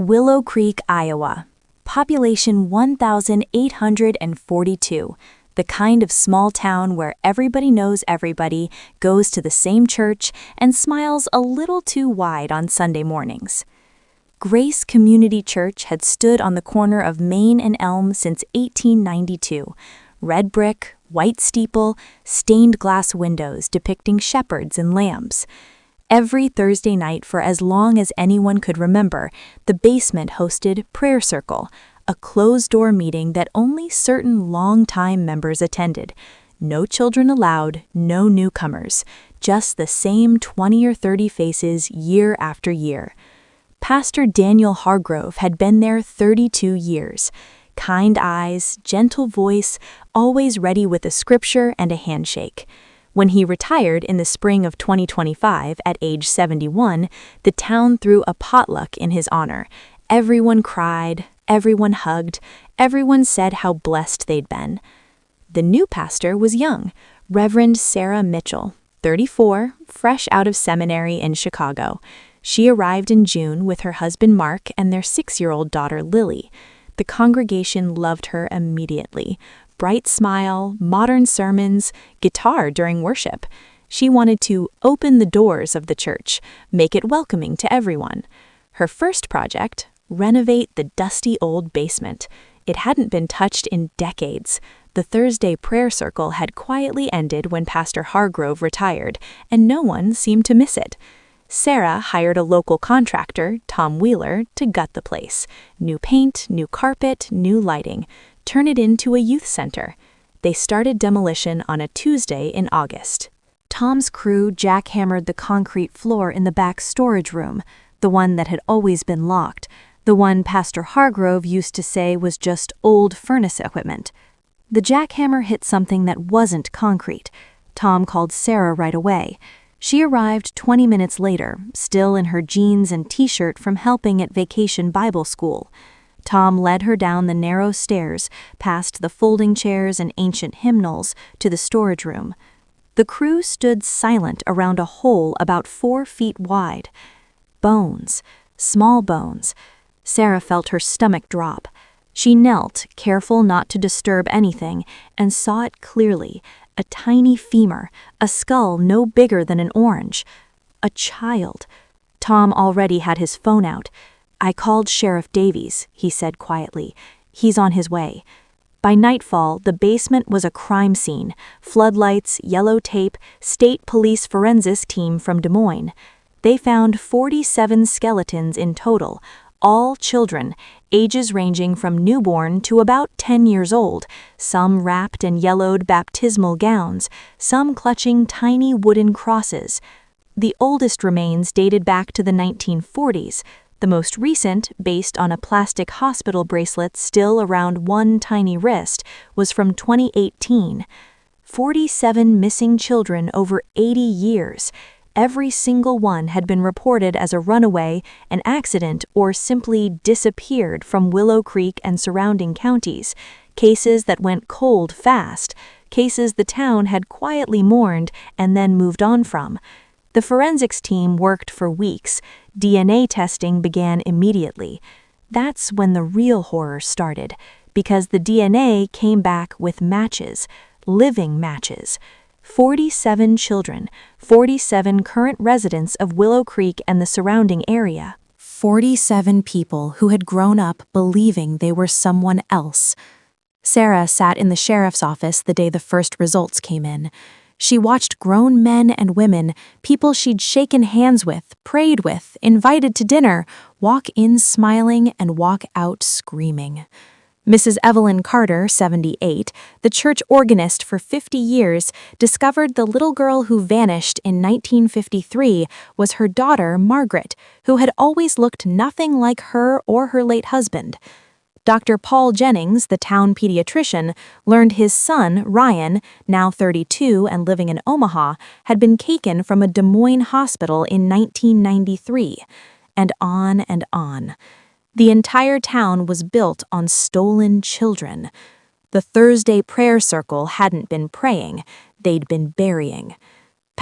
Willow Creek, Iowa. Population 1,842. The kind of small town where everybody knows everybody, goes to the same church, and smiles a little too wide on Sunday mornings. Grace Community Church had stood on the corner of Main and Elm since 1892. Red brick, white steeple, stained glass windows depicting shepherds and lambs. Every Thursday night for as long as anyone could remember, the basement hosted Prayer Circle, a closed-door meeting that only certain long-time members attended. No children allowed, no newcomers, just the same 20 or 30 faces year after year. Pastor Daniel Hargrove had been there 32 years. Kind eyes, gentle voice, always ready with a scripture and a handshake. When he retired in the spring of 2025 at age 71, the town threw a potluck in his honor. Everyone cried, everyone hugged, everyone said how blessed they'd been. The new pastor was young, Reverend Sarah Mitchell, 34, fresh out of seminary in Chicago. She arrived in June with her husband Mark and their 6-year-old daughter Lily. The congregation loved her immediately. Bright smile, modern sermons, guitar during worship. She wanted to open the doors of the church, make it welcoming to everyone. Her first project, renovate the dusty old basement. It hadn't been touched in decades. The Thursday prayer circle had quietly ended when Pastor Hargrove retired, and no one seemed to miss it. Sarah hired a local contractor, Tom Wheeler, to gut the place. New paint, new carpet, new lighting. Turn it into a youth center. They started demolition on a Tuesday in August. Tom's crew jackhammered the concrete floor in the back storage room, the one that had always been locked, the one Pastor Hargrove used to say was just old furnace equipment. The jackhammer hit something that wasn't concrete. Tom called Sarah right away. She arrived 20 minutes later, still in her jeans and t-shirt from helping at Vacation Bible School. Tom led her down the narrow stairs, past the folding chairs and ancient hymnals, to the storage room. The crew stood silent around a hole about 4 feet wide. Bones, small bones. Sarah felt her stomach drop. She knelt, careful not to disturb anything, and saw it clearly. A tiny femur, a skull no bigger than an orange. A child. Tom already had his phone out. "I called Sheriff Davies," he said quietly. "He's on his way." By nightfall, the basement was a crime scene. Floodlights, yellow tape, state police forensics team from Des Moines. They found 47 skeletons in total, all children, ages ranging from newborn to about 10 years old, some wrapped in yellowed baptismal gowns, some clutching tiny wooden crosses. The oldest remains dated back to the 1940s. The most recent, based on a plastic hospital bracelet still around one tiny wrist, was from 2018. 47 missing children over 80 years. Every single one had been reported as a runaway, an accident, or simply disappeared from Willow Creek and surrounding counties. Cases that went cold fast. Cases the town had quietly mourned and then moved on from. The forensics team worked for weeks. DNA testing began immediately. That's when the real horror started, because the DNA came back with matches, living matches. 47 children, 47 current residents of Willow Creek and the surrounding area. 47 people who had grown up believing they were someone else. Sarah sat in the sheriff's office the day the first results came in. She watched grown men and women, people she'd shaken hands with, prayed with, invited to dinner, walk in smiling and walk out screaming. Mrs. Evelyn Carter, 78, the church organist for 50 years, discovered the little girl who vanished in 1953 was her daughter, Margaret, who had always looked nothing like her or her late husband. Dr. Paul Jennings, the town pediatrician, learned his son, Ryan, now 32 and living in Omaha, had been taken from a Des Moines hospital in 1993. And on and on. The entire town was built on stolen children. The Thursday prayer circle hadn't been praying, they'd been burying.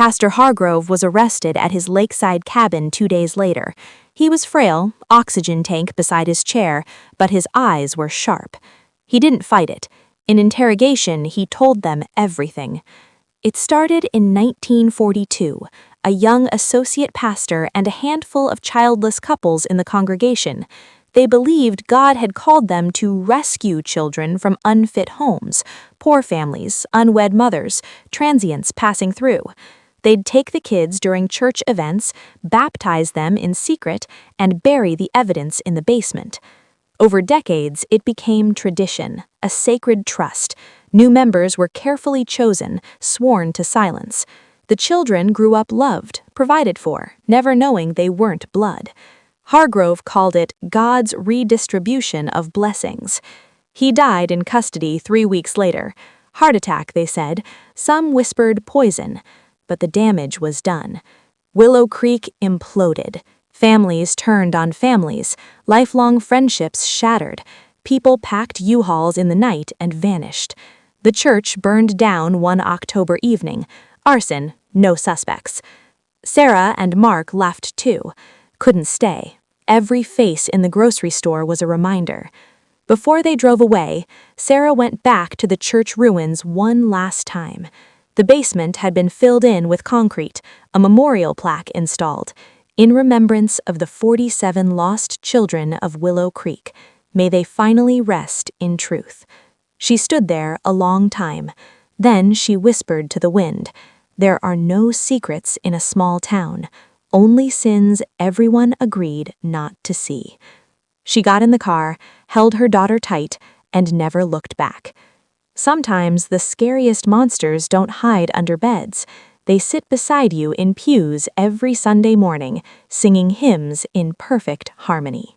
Pastor Hargrove was arrested at his lakeside cabin 2 days later. He was frail, oxygen tank beside his chair, but his eyes were sharp. He didn't fight it. In interrogation, he told them everything. It started in 1942. A young associate pastor and a handful of childless couples in the congregation. They believed God had called them to rescue children from unfit homes, poor families, unwed mothers, transients passing through. They'd take the kids during church events, baptize them in secret, and bury the evidence in the basement. Over decades, it became tradition, a sacred trust. New members were carefully chosen, sworn to silence. The children grew up loved, provided for, never knowing they weren't blood. Hargrove called it God's redistribution of blessings. He died in custody 3 weeks later. Heart attack, they said. Some whispered poison. But the damage was done. Willow Creek imploded. Families turned on families. Lifelong friendships shattered. People packed U-Hauls in the night and vanished. The church burned down one October evening. Arson, no suspects. Sarah and Mark left too. Couldn't stay. Every face in the grocery store was a reminder. Before they drove away, Sarah went back to the church ruins one last time. The basement had been filled in with concrete, a memorial plaque installed, in remembrance of the 47 lost children of Willow Creek. May they finally rest in truth. She stood there a long time. Then she whispered to the wind, "There are no secrets in a small town, only sins everyone agreed not to see." She got in the car, held her daughter tight, and never looked back. Sometimes the scariest monsters don't hide under beds. They sit beside you in pews every Sunday morning, singing hymns in perfect harmony.